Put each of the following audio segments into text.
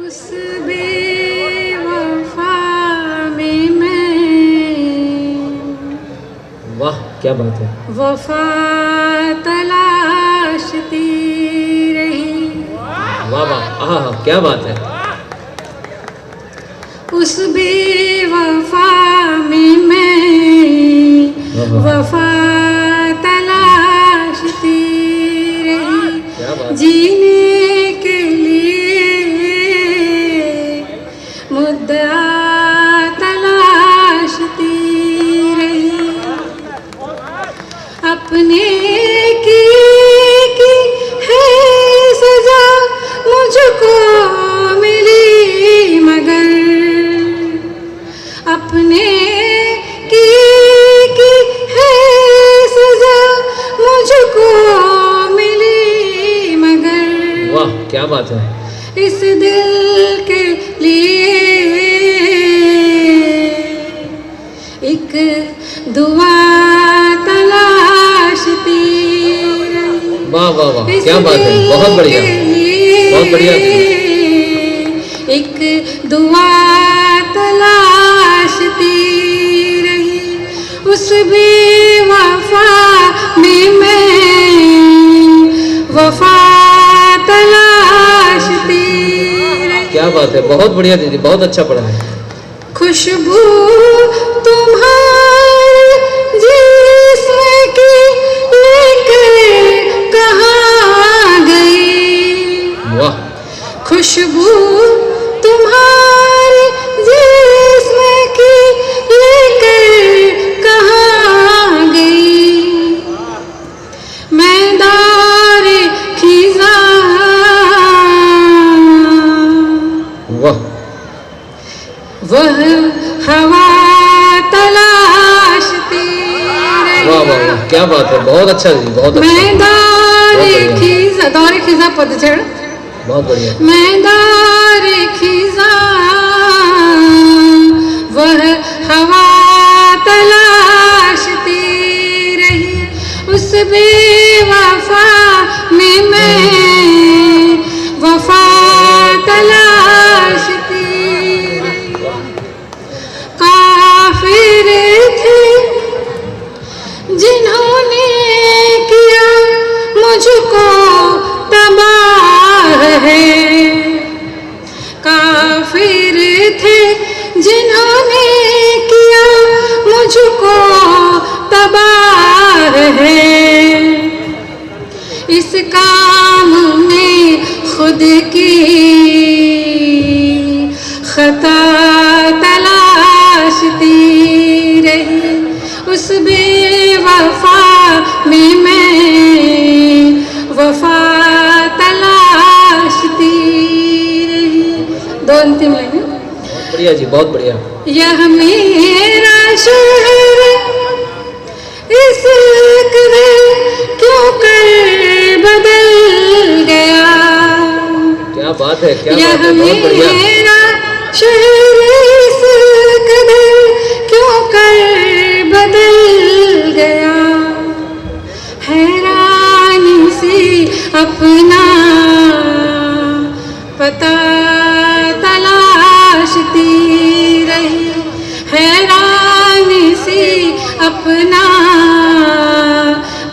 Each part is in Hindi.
उस बेवफा में मैं, वाह क्या बात है, वफा तलाशती रही। वाह वाह, आहा क्या बात है। उस बेवफा में मैं वफा तलाशती रही, क्या बात है। जीने के लिए मुद्दा तलाशती रही। अपने की है सजा मुझको मिली, मगर अपने की है सजा मुझको मिली, मगर वाह क्या बात है। इस दिल के लिए एक दुआ तलाशती रही। वाह वाह वाह क्या बात है, बहुत बढ़िया, बहुत बढ़िया। एक दुआ तलाशती रही, उस बेवफा में मैं वफा तलाशती रही। क्या बात है, बहुत बढ़िया दीदी, बहुत अच्छा पढ़ा है। खुशबू तुम्हारे जिस्म की लेकर कहाँ गई, वाह खुशबू तुम्हारे जिस्म की लेकर कहाँ गई। मैं दारे खिज़ा, वाह वह हवा तलाशती रही। वाह वाह वाह क्या बात है, बहुत अच्छा दीदी, बहुत अच्छा, मैं दारे खिज़ा पतझड़, बहुत बढ़िया। मैं दारे खिज़ा वह हवा तलाशती रही, उस बेवफा में मैं वफा तलाशती रही। काफिर थे जिन्होंने किया मुझको तबाह है, काफिर थे जिन्होंने किया मुझको तबाह है। इस काम में खुद की खता तलाशती रही, उस बेवफा में मैं वफा तलाशती रही। दो अंतिम लाइन। बहुत बढ़िया जी, बहुत बढ़िया। यह मेरा शहर इस कदर क्यों कर बदल गया, क्या बात है, क्या यह बात है, बहुत बढ़िया। मेरा शहर इस कदर क्यों कर बदल गया। हैरानी सी अपना पता तलाशती रही, हैरानी सी अपना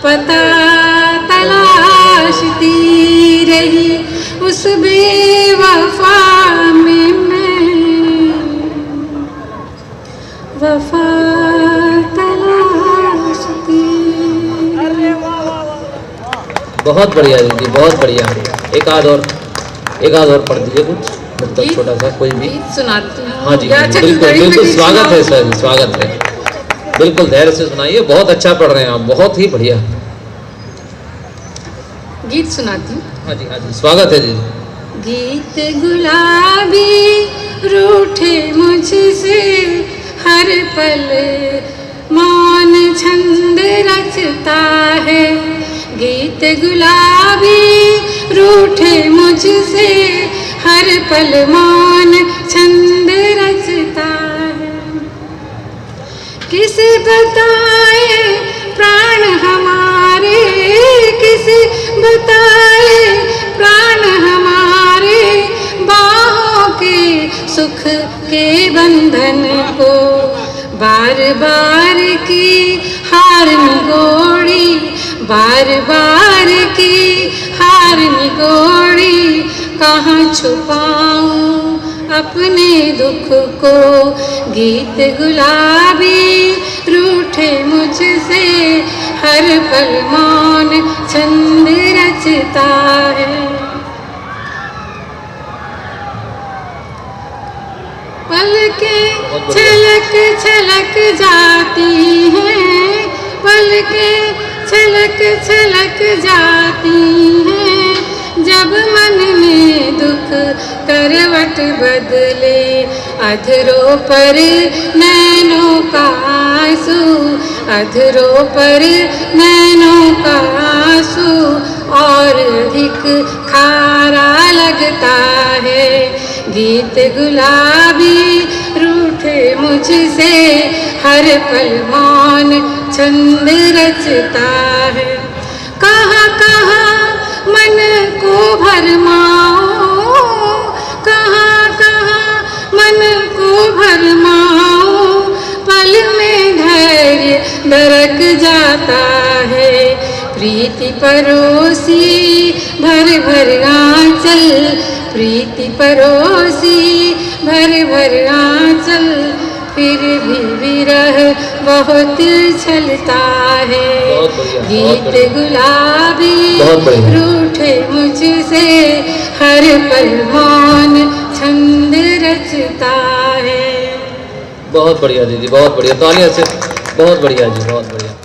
पता तलाशती रही, उस बेवफा में मैं वफा तलाशती। बहुत बढ़िया दीदी, बहुत बढ़िया। एक आध और पढ़ दीजिए कुछ, मतलब छोटा सा कोई भी। सुनाती हूँ। हाँ जी, अच्छा, बिल्कुल गीत बिल्कुल, सुनाओ। स्वागत है सर, स्वागत है, बिल्कुल धैर्य से सुनाइए, बहुत अच्छा पढ़ रहे हैं आप, बहुत ही बढ़िया। गीत सुनाती हूँ। हाँ जी हाँ जी, स्वागत है जी। गीत गुलाबी रूठे मुझसे हर पल मौन छंद रचता है, गीत गुलाबी रूठे मुझसे हर पल मौन छंद रचता है। किसे बताए प्राण हमारे, किसे बताए प्राण हमारे, बाहों बंधन को बार बार की हार निगोड़ी, बार बार की हार निगोड़ी, कहाँ छुपाऊं अपने दुख को। गीत गुलाबी रूठे मुझसे, हर पल मौन छंद रचता है। पलकें छलक छलक जाती हैं, पलकें छलक छलक जाती हैं, जब मन में दुख करवट बदले। अधरों पर नैनों का आंसू, अधरों पर नैनों का आंसू, और अधिक खारा लगता है। गीत गुलाबी रूठे मुझसे, हर पल मौन छंद रचता है। कहाँ कहाँ मन को भरमाऊं, कहाँ कहाँ मन को भरमाऊं, पल में धैर्य दरक जाता है। प्रीति परोसी भर भर आंचल, प्रीति परोसी भर भर आंचल, फिर भी विरह बहुत छलता है। गीत गुलाबी रूठे मुझसे, हर पल मौन छंद रचता है। बहुत बढ़िया दीदी, बहुत बढ़िया, तालियां से। बहुत बढ़िया जी, बहुत बढ़िया।